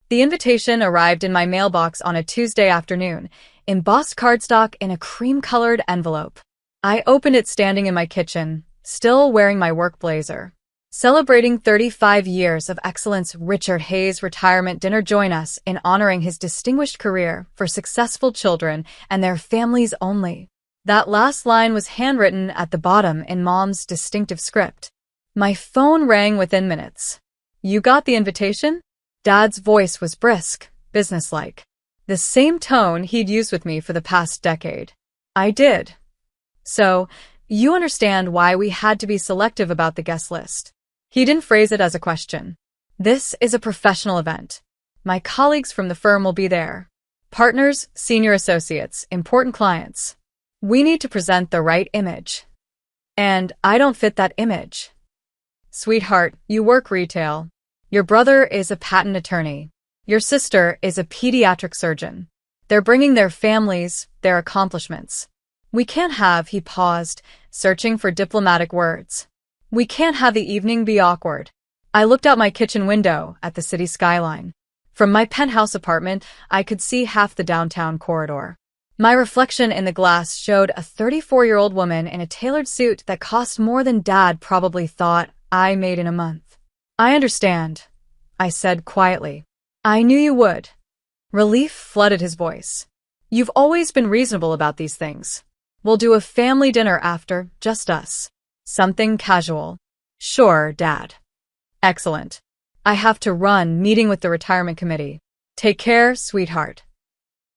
The invitation arrived in my mailbox on a Tuesday afternoon, embossed cardstock in a cream-colored envelope. I opened it standing in my kitchen, still wearing my work blazer. Celebrating 35 years of excellence, Richard Hayes retirement dinner. Join us in honoring his distinguished career for successful children and their families only. That last line was handwritten at the bottom in Mom's distinctive script. My phone rang within minutes. "You got the invitation?" Dad's voice was brisk, businesslike. The same tone he'd used with me for the past decade. "I did." "So, you understand why we had to be selective about the guest list." He didn't phrase it as a question. "This is a professional event. My colleagues from the firm will be there. Partners, senior associates, important clients. We need to present the right image. And I don't fit that image." "Sweetheart, you work retail. Your brother is a patent attorney. Your sister is a pediatric surgeon. They're bringing their families, their accomplishments. We can't have," he paused, searching for diplomatic words. "We can't have the evening be awkward." I looked out my kitchen window at the city skyline. From my penthouse apartment, I could see half the downtown corridor. My reflection in the glass showed a 34-year-old woman in a tailored suit that cost more than Dad probably thought I made in a month. "I understand," I said quietly. "I knew you would." Relief flooded his voice. "You've always been reasonable about these things. We'll do a family dinner after, just us. Something casual." "Sure, Dad." "Excellent. I have to run, meeting with the retirement committee. Take care, sweetheart."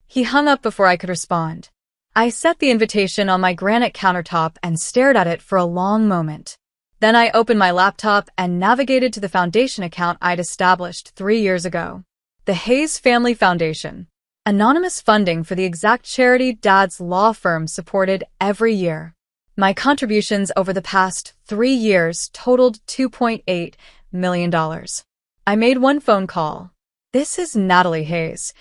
He hung up before I could respond. I set the invitation on my granite countertop and stared at it for a long moment. Then I opened my laptop and navigated to the foundation account I'd established 3 years ago. The Hayes Family Foundation. Anonymous funding for the exact charity Dad's law firm supported every year. My contributions over the past 3 years totaled $2.8 million. I made one phone call. "This is Natalie Hayes,"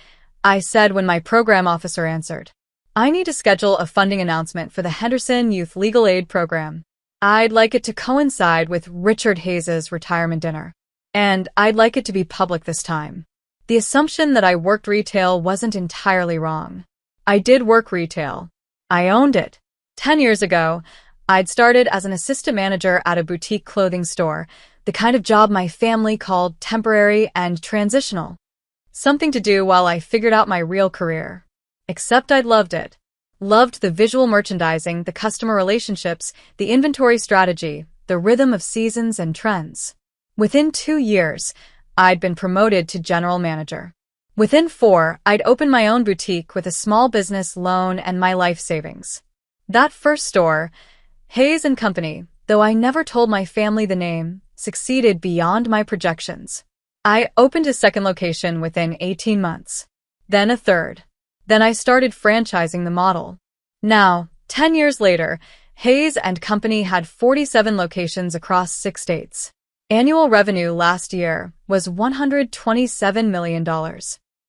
I said when my program officer answered. "I need to schedule a funding announcement for the Henderson Youth Legal Aid Program. I'd like it to coincide with Richard Hayes' retirement dinner. And I'd like it to be public this time." The assumption that I worked retail wasn't entirely wrong. I did work retail. I owned it. 10 years ago, I'd started as an assistant manager at a boutique clothing store, the kind of job my family called temporary and transitional. Something to do while I figured out my real career. Except I'd loved it. Loved the visual merchandising, the customer relationships, the inventory strategy, the rhythm of seasons and trends. Within 2 years, I'd been promoted to general manager. Within 4, I'd opened my own boutique with a small business loan and my life savings. That first store, Hayes & Company, though I never told my family the name, succeeded beyond my projections. I opened a second location within 18 months. Then a third. Then I started franchising the model. Now, 10 years later, Hayes & Company had 47 locations across 6 states. Annual revenue last year was $127 million.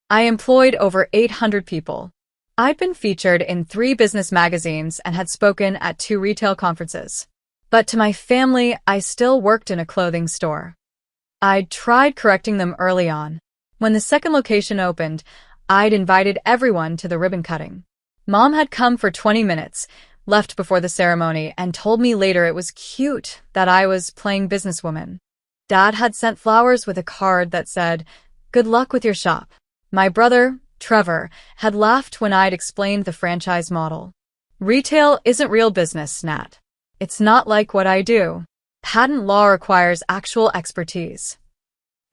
I employed over 800 people. I'd been featured in 3 business magazines and had spoken at 2 retail conferences. But to my family, I still worked in a clothing store. I'd tried correcting them early on. When the second location opened, I'd invited everyone to the ribbon cutting. Mom had come for 20 minutes, left before the ceremony, and told me later it was cute that I was playing businesswoman. Dad had sent flowers with a card that said, "Good luck with your shop." My brother, Trevor, had laughed when I'd explained the franchise model. "Retail isn't real business, Nat. It's not like what I do. Patent law requires actual expertise."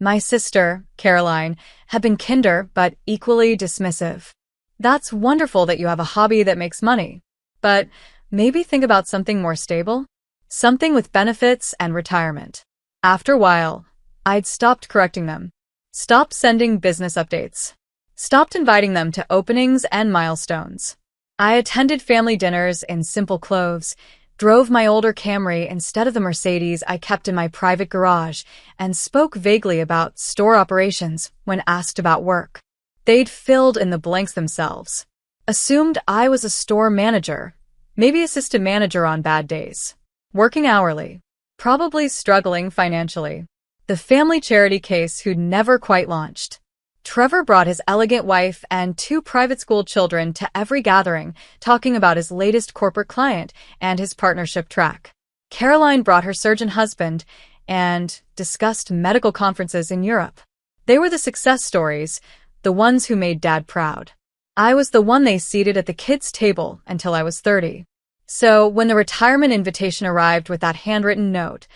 My sister, Caroline, had been kinder but equally dismissive. "That's wonderful that you have a hobby that makes money. But maybe think about something more stable? Something with benefits and retirement." After a while, I'd stopped correcting them. Stopped sending business updates. Stopped inviting them to openings and milestones. I attended family dinners in simple clothes, drove my older Camry instead of the Mercedes I kept in my private garage, and spoke vaguely about store operations when asked about work. They'd filled in the blanks themselves. Assumed I was a store manager, maybe assistant manager on bad days. Working hourly. Probably struggling financially. The family charity case who'd never quite launched. Trevor brought his elegant wife and 2 private school children to every gathering, talking about his latest corporate client and his partnership track. Caroline brought her surgeon husband and discussed medical conferences in Europe. They were the success stories, the ones who made Dad proud. I was the one they seated at the kids' table until I was 30. So when the retirement invitation arrived with that handwritten note,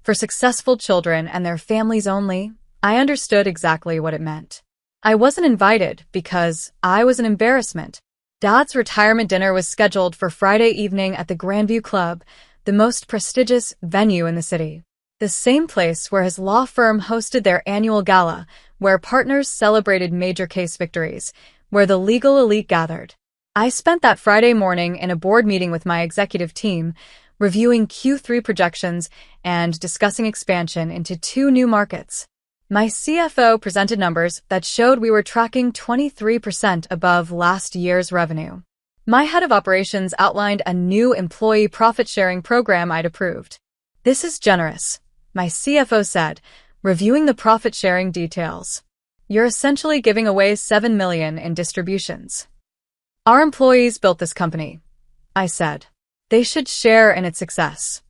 for successful children and their families only, I understood exactly what it meant. I wasn't invited because I was an embarrassment. Dad's retirement dinner was scheduled for Friday evening at the Grandview Club, the most prestigious venue in the city. The same place where his law firm hosted their annual gala, where partners celebrated major case victories, where the legal elite gathered. I spent that Friday morning in a board meeting with my executive team, reviewing Q3 projections and discussing expansion into 2 new markets. My CFO presented numbers that showed we were tracking 23% above last year's revenue. My head of operations outlined a new employee profit-sharing program I'd approved. "This is generous," my CFO said, reviewing the profit-sharing details. "You're essentially giving away $7 million in distributions." "Our employees built this company," I said. "They should share in its success."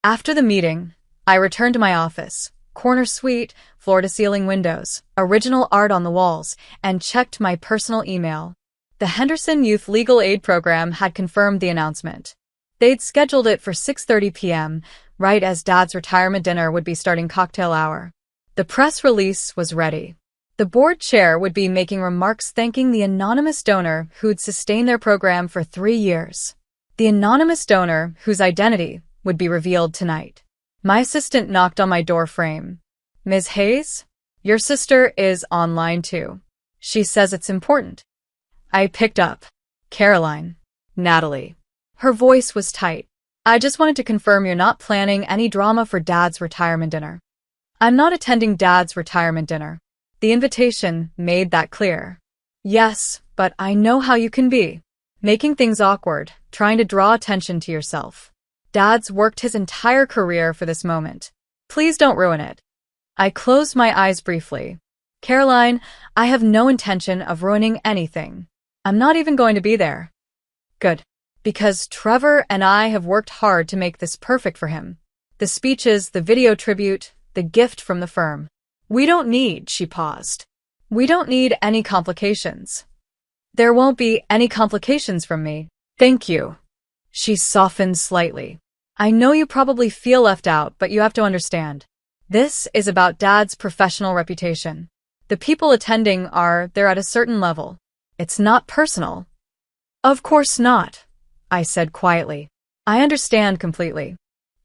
After the meeting, I returned to my office, corner suite, floor-to-ceiling windows, original art on the walls, and checked my personal email. The Henderson Youth Legal Aid Program had confirmed the announcement. They'd scheduled it for 6:30 p.m., right as Dad's retirement dinner would be starting cocktail hour. The press release was ready. The board chair would be making remarks thanking the anonymous donor who'd sustained their program for 3 years. The anonymous donor whose identity would be revealed tonight. My assistant knocked on my door frame. "Ms. Hayes, your sister is online too. She says it's important." I picked up. "Caroline." "Natalie." Her voice was tight. "I just wanted to confirm you're not planning any drama for Dad's retirement dinner." "I'm not attending Dad's retirement dinner." The invitation made that clear. "Yes, but I know how you can be. Making things awkward, trying to draw attention to yourself. Dad's worked his entire career for this moment. Please don't ruin it." I closed my eyes briefly. "Caroline, I have no intention of ruining anything. I'm not even going to be there." "Good. Because Trevor and I have worked hard to make this perfect for him. The speeches, the video tribute, the gift from the firm. We don't need," she paused. "We don't need any complications." "There won't be any complications from me. Thank you." She softened slightly. "I know you probably feel left out, but you have to understand. This is about Dad's professional reputation. The people attending they're at a certain level. It's not personal." "Of course not," I said quietly. "I understand completely."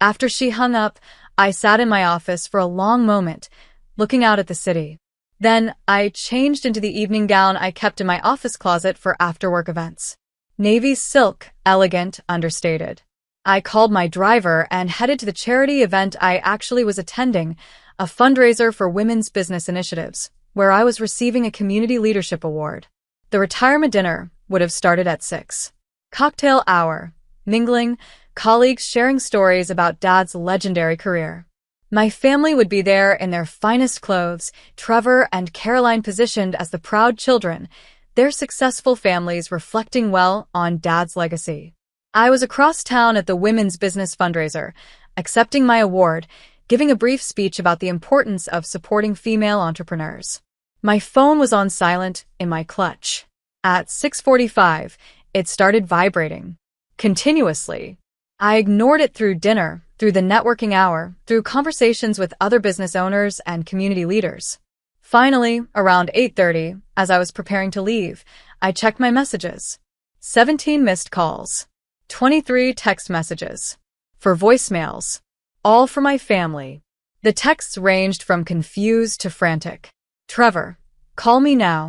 After she hung up, I sat in my office for a long moment, looking out at the city. Then I changed into the evening gown I kept in my office closet for after-work events. Navy silk, elegant, understated. I called my driver and headed to the charity event I actually was attending, a fundraiser for women's business initiatives, where I was receiving a community leadership award. The retirement dinner would have started at 6. Cocktail hour, mingling, colleagues sharing stories about Dad's legendary career. My family would be there in their finest clothes, Trevor and Caroline positioned as the proud children, their successful families reflecting well on Dad's legacy. I was across town at the women's business fundraiser, accepting my award, giving a brief speech about the importance of supporting female entrepreneurs. My phone was on silent in my clutch. At 6:45, it started vibrating. Continuously. I ignored it through dinner, through the networking hour, through conversations with other business owners and community leaders. Finally, around 8:30, as I was preparing to leave, I checked my messages. 17 missed calls. 23 text messages. 4 voicemails. All for my family. The texts ranged from confused to frantic. "Trevor, call me now.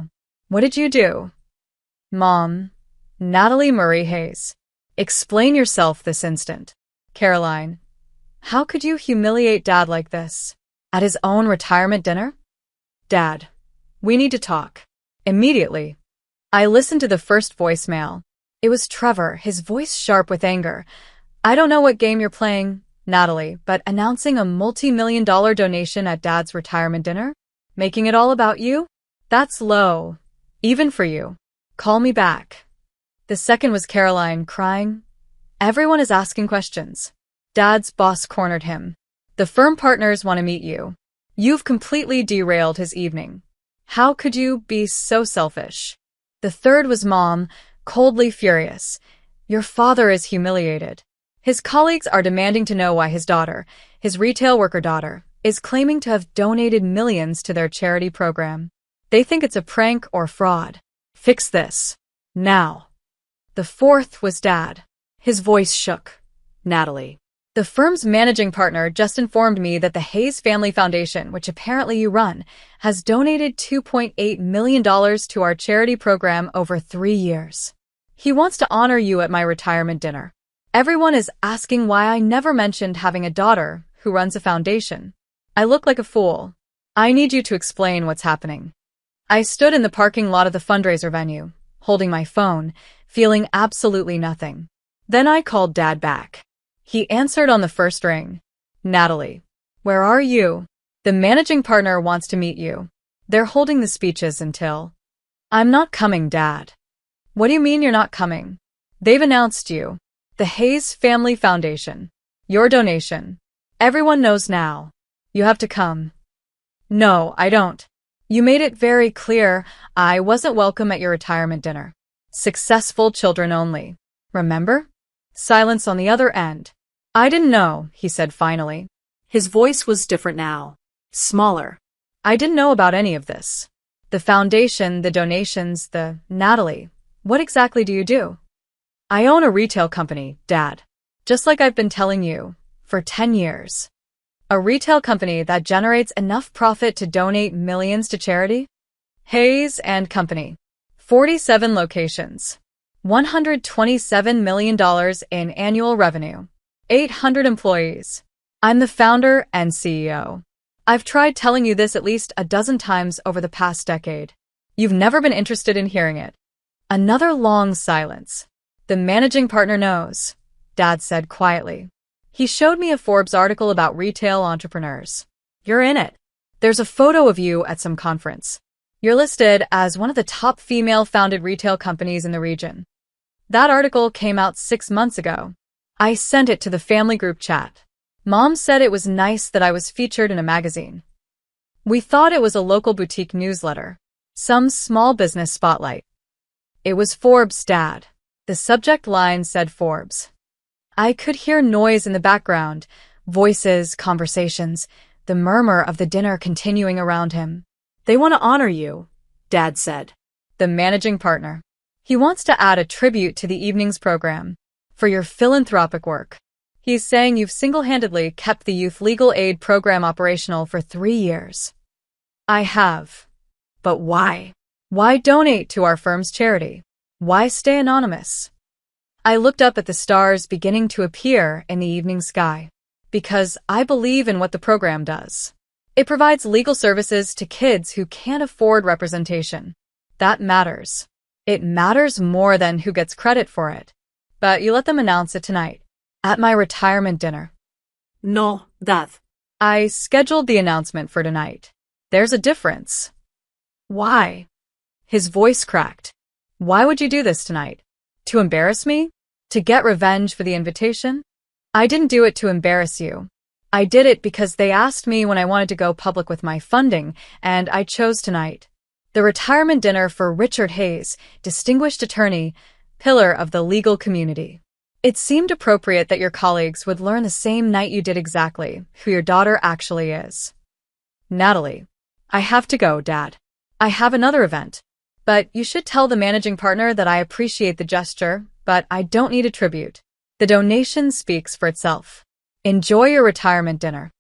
What did you do?" "Mom, Natalie Marie Hayes. Explain yourself this instant." "Caroline, how could you humiliate Dad like this? At his own retirement dinner?" "Dad, we need to talk. Immediately." I listened to the first voicemail. It was Trevor, his voice sharp with anger. "I don't know what game you're playing, Natalie, but announcing a multi-million-dollar donation at Dad's retirement dinner? Making it all about you? That's low. Even for you. Call me back. The second was Caroline, crying. Everyone is asking questions. Dad's boss cornered him. The firm partners want to meet you. You've completely derailed his evening. How could you be so selfish? The third was Mom, coldly furious. Your father is humiliated. His colleagues are demanding to know why his daughter, his retail worker daughter, is claiming to have donated millions to their charity program. They think it's a prank or fraud. Fix this. Now. The fourth was Dad. His voice shook. Natalie. The firm's managing partner just informed me that the Hayes Family Foundation, which apparently you run, has donated $2.8 million to our charity program over 3 years. He wants to honor you at my retirement dinner. Everyone is asking why I never mentioned having a daughter who runs a foundation. I look like a fool. I need you to explain what's happening. I stood in the parking lot of the fundraiser venue, holding my phone, feeling absolutely nothing. Then I called Dad back. He answered on the first ring. Natalie, where are you? The managing partner wants to meet you. They're holding the speeches until... I'm not coming, Dad. What do you mean you're not coming? They've announced you. The Hayes Family Foundation. Your donation. Everyone knows now. You have to come. No, I don't. You made it very clear I wasn't welcome at your retirement dinner. Successful children only. Remember? Silence on the other end. I didn't know, he said finally. His voice was different now. Smaller. I didn't know about any of this. The foundation, the donations, Natalie, what exactly do you do? I own a retail company, Dad. Just like I've been telling you, for 10 years. A retail company that generates enough profit to donate millions to charity? Hayes and Company. 47 locations. $127 million in annual revenue. 800 employees. I'm the founder and CEO. I've tried telling you this at least a dozen times over the past decade. You've never been interested in hearing it. Another long silence. The managing partner knows, Dad said quietly. He showed me a Forbes article about retail entrepreneurs. You're in it. There's a photo of you at some conference. You're listed as one of the top female-founded retail companies in the region. That article came out 6 months ago. I sent it to the family group chat. Mom said it was nice that I was featured in a magazine. We thought it was a local boutique newsletter. Some small business spotlight. It was Forbes, Dad. The subject line said Forbes. I could hear noise in the background, voices, conversations, the murmur of the dinner continuing around him. They want to honor you, Dad said. The managing partner. He wants to add a tribute to the evening's program. For your philanthropic work. He's saying you've single-handedly kept the youth legal aid program operational for 3 years. I have. But why? Why donate to our firm's charity? Why stay anonymous? I looked up at the stars beginning to appear in the evening sky. Because I believe in what the program does. It provides legal services to kids who can't afford representation. That matters. It matters more than who gets credit for it. But you let them announce it tonight. At my retirement dinner. No, Dad. I scheduled the announcement for tonight. There's a difference. Why? His voice cracked. Why would you do this tonight? To embarrass me? To get revenge for the invitation? I didn't do it to embarrass you. I did it because they asked me when I wanted to go public with my funding, and I chose tonight. The retirement dinner for Richard Hayes, distinguished attorney, pillar of the legal community. It seemed appropriate that your colleagues would learn the same night you did exactly who your daughter actually is. Natalie. I have to go, Dad. I have another event. But you should tell the managing partner that I appreciate the gesture, but I don't need a tribute. The donation speaks for itself. Enjoy your retirement dinner.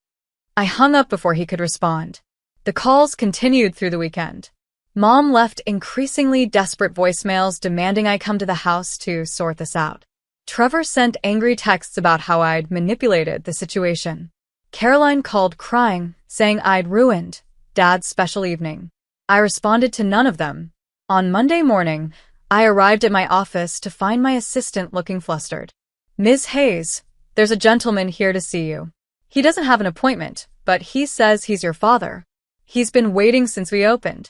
I hung up before he could respond. The calls continued through the weekend. Mom left increasingly desperate voicemails demanding I come to the house to sort this out. Trevor sent angry texts about how I'd manipulated the situation. Caroline called crying, saying I'd ruined Dad's special evening. I responded to none of them. On Monday morning, I arrived at my office to find my assistant looking flustered. Ms. Hayes, there's a gentleman here to see you. He doesn't have an appointment, but he says he's your father. He's been waiting since we opened.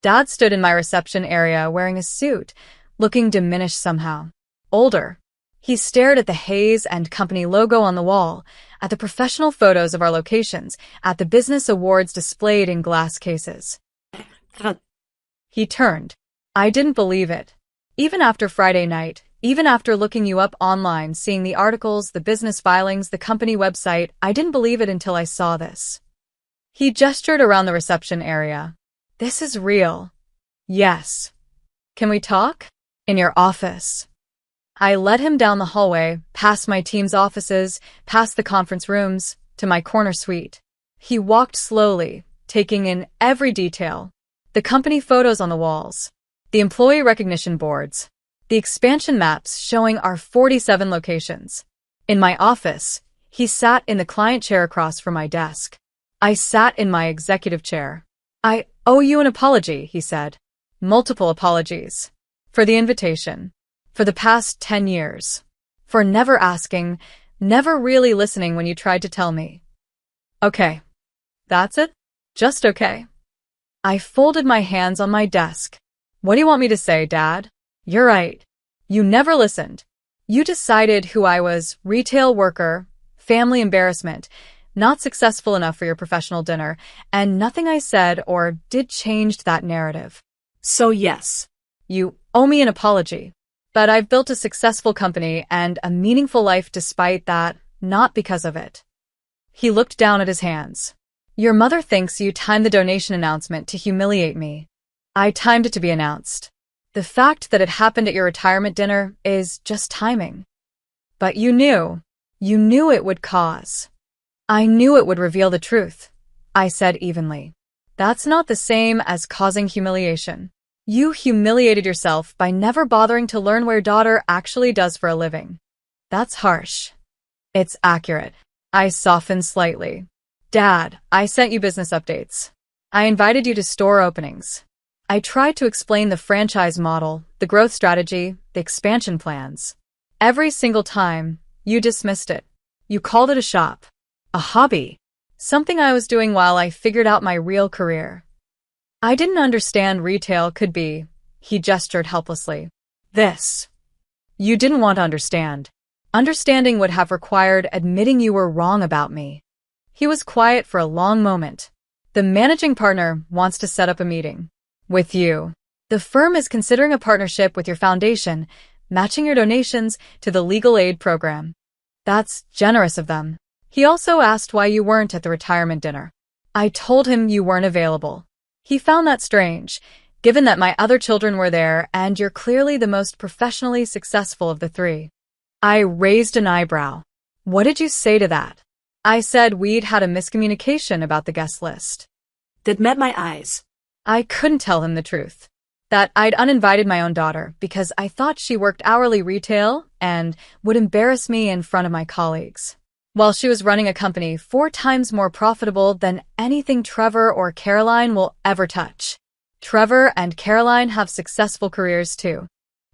Dad stood in my reception area wearing a suit, looking diminished somehow. Older. He stared at the Hays and Company logo on the wall, at the professional photos of our locations, at the business awards displayed in glass cases. He turned. I didn't believe it. Even after Friday night, even after looking you up online, seeing the articles, the business filings, the company website, I didn't believe it until I saw this. He gestured around the reception area. This is real. Yes. Can we talk? In your office. I led him down the hallway, past my team's offices, past the conference rooms, to my corner suite. He walked slowly, taking in every detail. The company photos on the walls, the employee recognition boards, the expansion maps showing our 47 locations. In my office, he sat in the client chair across from my desk. I sat in my executive chair. I owe you an apology, he said. Multiple apologies. For the invitation. For the past 10 years. For never asking, never really listening when you tried to tell me. Okay. That's it? Just okay. I folded my hands on my desk. What do you want me to say, Dad? You're right. You never listened. You decided who I was, retail worker, family embarrassment, not successful enough for your professional dinner, and nothing I said or did changed that narrative. So yes, you owe me an apology. But I've built a successful company and a meaningful life despite that, not because of it. He looked down at his hands. Your mother thinks you timed the donation announcement to humiliate me. I timed it to be announced. The fact that it happened at your retirement dinner is just timing. But you knew it would cause. I knew it would reveal the truth, I said evenly. That's not the same as causing humiliation. You humiliated yourself by never bothering to learn what your daughter actually does for a living. That's harsh. It's accurate. I softened slightly. Dad, I sent you business updates. I invited you to store openings. I tried to explain the franchise model, the growth strategy, the expansion plans. Every single time, you dismissed it. You called it a shop, a hobby, something I was doing while I figured out my real career. I didn't understand retail could be, he gestured helplessly. This. You didn't want to understand. Understanding would have required admitting you were wrong about me. He was quiet for a long moment. The managing partner wants to set up a meeting. With you. The firm is considering a partnership with your foundation, matching your donations to the legal aid program. That's generous of them. He also asked why you weren't at the retirement dinner. I told him you weren't available. He found that strange, given that my other children were there and you're clearly the most professionally successful of the three. I raised an eyebrow. What did you say to that? I said we'd had a miscommunication about the guest list. That met my eyes. I couldn't tell him the truth. That I'd uninvited my own daughter because I thought she worked hourly retail and would embarrass me in front of my colleagues. While she was running a company 4 times more profitable than anything Trevor or Caroline will ever touch. Trevor and Caroline have successful careers too.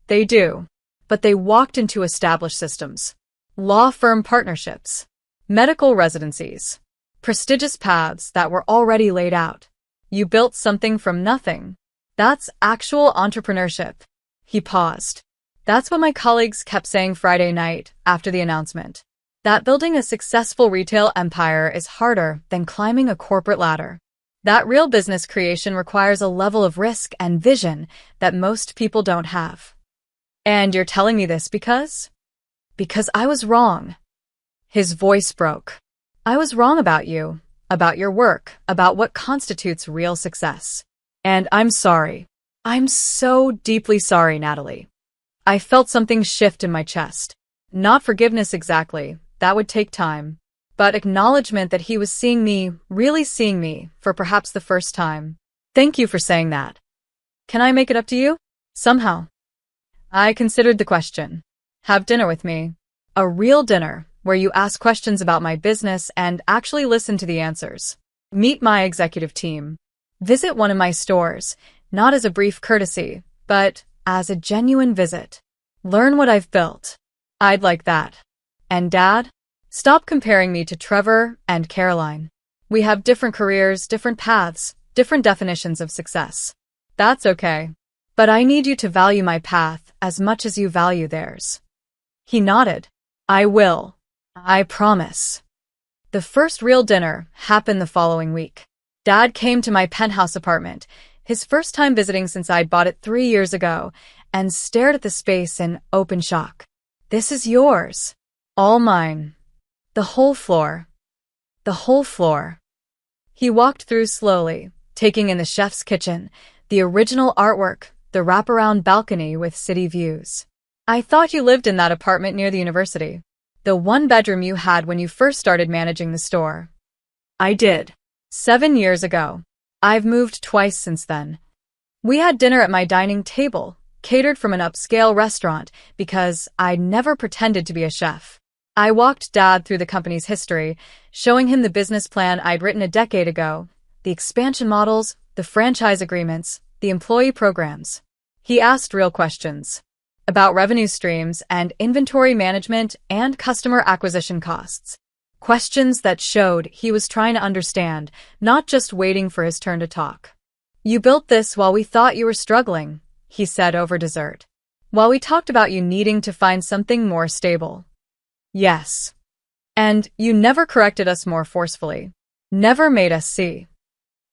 They do. But they walked into established systems. Law firm partnerships. Medical residencies. Prestigious paths that were already laid out. You built something from nothing. That's actual entrepreneurship. He paused. That's what my colleagues kept saying Friday night after the announcement. That building a successful retail empire is harder than climbing a corporate ladder. That real business creation requires a level of risk and vision that most people don't have. And you're telling me this because? Because I was wrong. His voice broke. I was wrong about you, about your work, about what constitutes real success. And I'm sorry. I'm so deeply sorry, Natalie. I felt something shift in my chest. Not forgiveness exactly. That would take time. But acknowledgement that he was seeing me, really seeing me, for perhaps the first time. Thank you for saying that. Can I make it up to you? Somehow. I considered the question. Have dinner with me. A real dinner, where you ask questions about my business and actually listen to the answers. Meet my executive team. Visit one of my stores, not as a brief courtesy, but as a genuine visit. Learn what I've built. I'd like that. And Dad? Stop comparing me to Trevor and Caroline. We have different careers, different paths, different definitions of success. That's okay. But I need you to value my path as much as you value theirs. He nodded. I will. I promise. The first real dinner happened the following week. Dad came to my penthouse apartment, his first time visiting since I'd bought it 3 years ago, and stared at the space in open shock. This is yours. All mine. The whole floor. The whole floor. He walked through slowly, taking in the chef's kitchen, the original artwork, the wraparound balcony with city views. I thought you lived in that apartment near the university. The one bedroom you had when you first started managing the store. I did. 7 years ago. I've moved twice since then. We had dinner at my dining table, catered from an upscale restaurant, because I'd never pretended to be a chef. I walked Dad through the company's history, showing him the business plan I'd written a decade ago, the expansion models, the franchise agreements, the employee programs. He asked real questions about revenue streams and inventory management and customer acquisition costs. Questions that showed he was trying to understand, not just waiting for his turn to talk. You built this while we thought you were struggling, he said over dessert. While we talked about you needing to find something more stable. Yes. And you never corrected us more forcefully. Never made us see.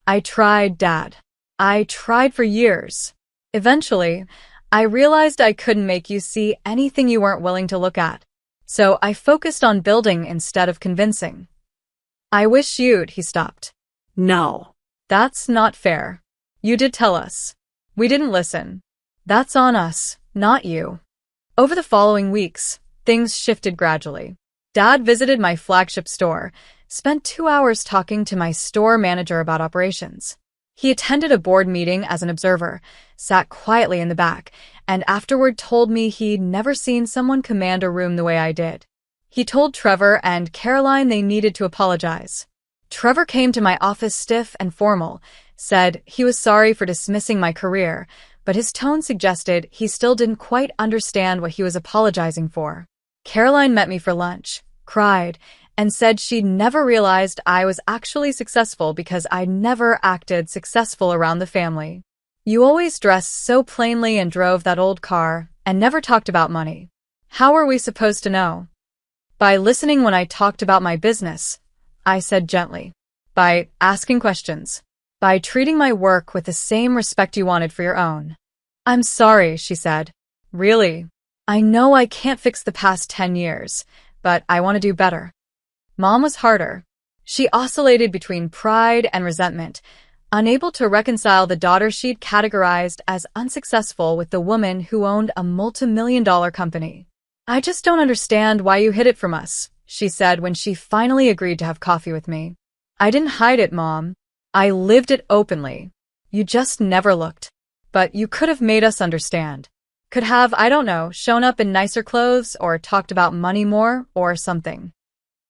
I tried, Dad. I tried for years. Eventually, I realized I couldn't make you see anything you weren't willing to look at. So I focused on building instead of convincing. I wish you'd, he stopped. No. That's not fair. You did tell us. We didn't listen. That's on us, not you. Over the following weeks, things shifted gradually. Dad visited my flagship store, spent 2 hours talking to my store manager about operations. He attended a board meeting as an observer, sat quietly in the back, and afterward told me he'd never seen someone command a room the way I did. He told Trevor and Caroline they needed to apologize. Trevor came to my office stiff and formal, said he was sorry for dismissing my career, but his tone suggested he still didn't quite understand what he was apologizing for. Caroline met me for lunch, cried, and said she'd never realized I was actually successful because I'd never acted successful around the family. You always dressed so plainly and drove that old car, and never talked about money. How were we supposed to know? By listening when I talked about my business, I said gently. By asking questions. By treating my work with the same respect you wanted for your own. I'm sorry, she said. Really? I know I can't fix the past 10 years, but I want to do better. Mom was harder. She oscillated between pride and resentment, unable to reconcile the daughter she'd categorized as unsuccessful with the woman who owned a multi-million-dollar company. I just don't understand why you hid it from us, she said when she finally agreed to have coffee with me. I didn't hide it, Mom. I lived it openly. You just never looked. But you could have made us understand. Could have, I don't know, shown up in nicer clothes or talked about money more or something.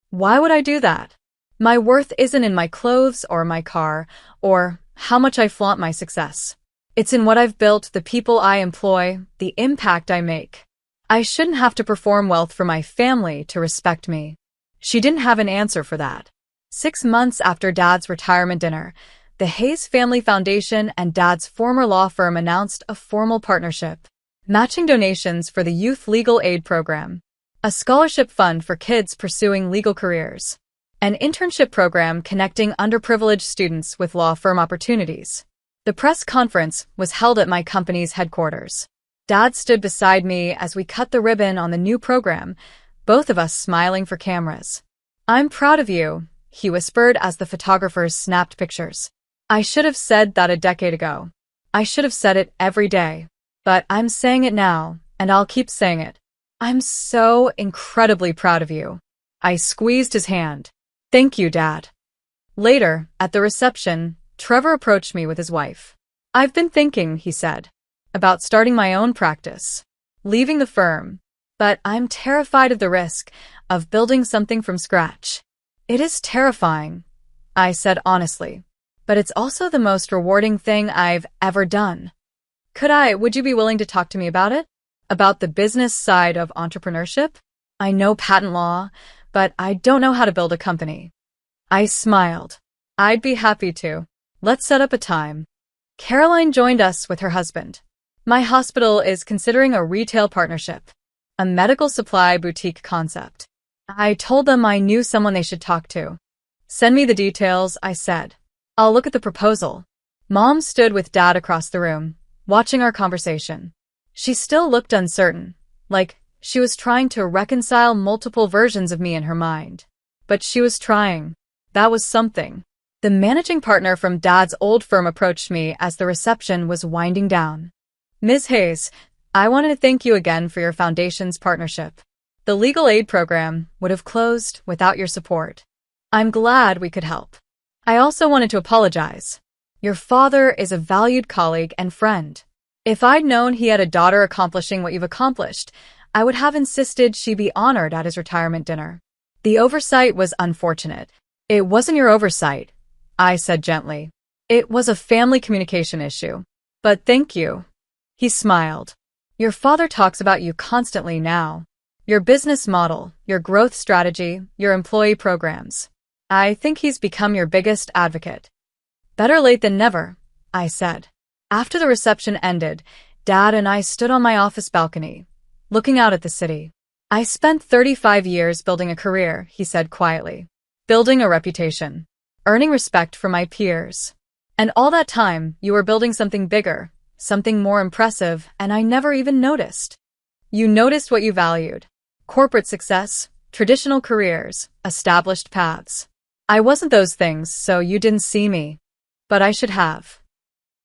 Why would I do that? My worth isn't in my clothes or my car or how much I flaunt my success. It's in what I've built, the people I employ, the impact I make. I shouldn't have to perform wealth for my family to respect me. She didn't have an answer for that. 6 months after Dad's retirement dinner, the Hayes Family Foundation and Dad's former law firm announced a formal partnership. Matching donations for the Youth Legal Aid Program. A scholarship fund for kids pursuing legal careers. An internship program connecting underprivileged students with law firm opportunities. The press conference was held at my company's headquarters. Dad stood beside me as we cut the ribbon on the new program, both of us smiling for cameras. I'm proud of you, he whispered as the photographers snapped pictures. I should have said that a decade ago. I should have said it every day. But I'm saying it now, and I'll keep saying it. I'm so incredibly proud of you. I squeezed his hand. Thank you, Dad. Later, at the reception, Trevor approached me with his wife. I've been thinking, he said, about starting my own practice, leaving the firm, but I'm terrified of the risk of building something from scratch. It is terrifying, I said honestly, but it's also the most rewarding thing I've ever done. Would you be willing to talk to me about it? About the business side of entrepreneurship? I know patent law, but I don't know how to build a company. I smiled. I'd be happy to. Let's set up a time. Caroline joined us with her husband. My hospital is considering a retail partnership, a medical supply boutique concept. I told them I knew someone they should talk to. Send me the details, I said. I'll look at the proposal. Mom stood with Dad across the room, watching our conversation. She still looked uncertain, like she was trying to reconcile multiple versions of me in her mind. But she was trying. That was something. The managing partner from Dad's old firm approached me as the reception was winding down. Ms. Hayes, I wanted to thank you again for your foundation's partnership. The legal aid program would have closed without your support. I'm glad we could help. I also wanted to apologize. Your father is a valued colleague and friend. If I'd known he had a daughter accomplishing what you've accomplished, I would have insisted she be honored at his retirement dinner. The oversight was unfortunate. It wasn't your oversight, I said gently. It was a family communication issue. But thank you. He smiled. Your father talks about you constantly now. Your business model, your growth strategy, your employee programs. I think he's become your biggest advocate. Better late than never, I said. After the reception ended, Dad and I stood on my office balcony, looking out at the city. I spent 35 years building a career, he said quietly. Building a reputation. Earning respect from my peers. And all that time, you were building something bigger, something more impressive, and I never even noticed. You noticed what you valued. Corporate success, traditional careers, established paths. I wasn't those things, so you didn't see me. But I should have.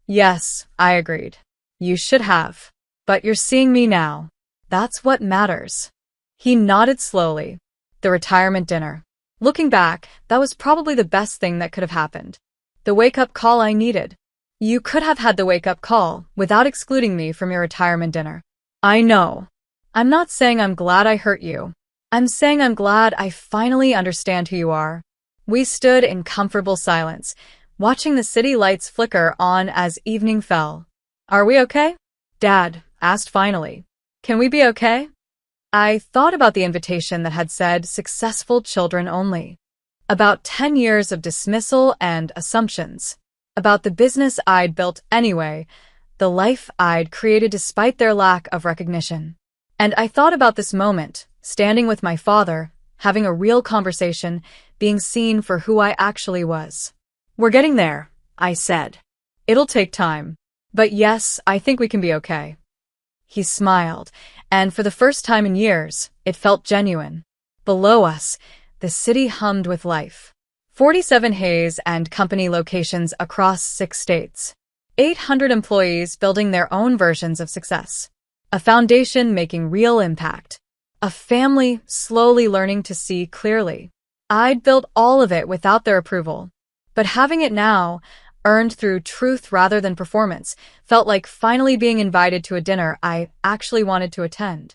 Yes, I agreed. You should have. But you're seeing me now. That's what matters. He nodded slowly. The retirement dinner. Looking back, that was probably the best thing that could have happened. The wake-up call I needed. You could have had the wake-up call without excluding me from your retirement dinner. I know. I'm not saying I'm glad I hurt you. I'm saying I'm glad I finally understand who you are. We stood in comfortable silence, watching the city lights flicker on as evening fell. Are we okay? Dad asked finally. Can we be okay? I thought about the invitation that had said successful children only. About 10 years of dismissal and assumptions. About the business I'd built anyway, the life I'd created despite their lack of recognition. And I thought about this moment, standing with my father, having a real conversation, being seen for who I actually was. We're getting there, I said. It'll take time. But yes, I think we can be okay. He smiled, and for the first time in years, it felt genuine. Below us, the city hummed with life. 47 Hayes and Company locations across 6 states. 800 employees building their own versions of success. A foundation making real impact. A family slowly learning to see clearly. I'd built all of it without their approval. But having it now, earned through truth rather than performance, felt like finally being invited to a dinner I actually wanted to attend.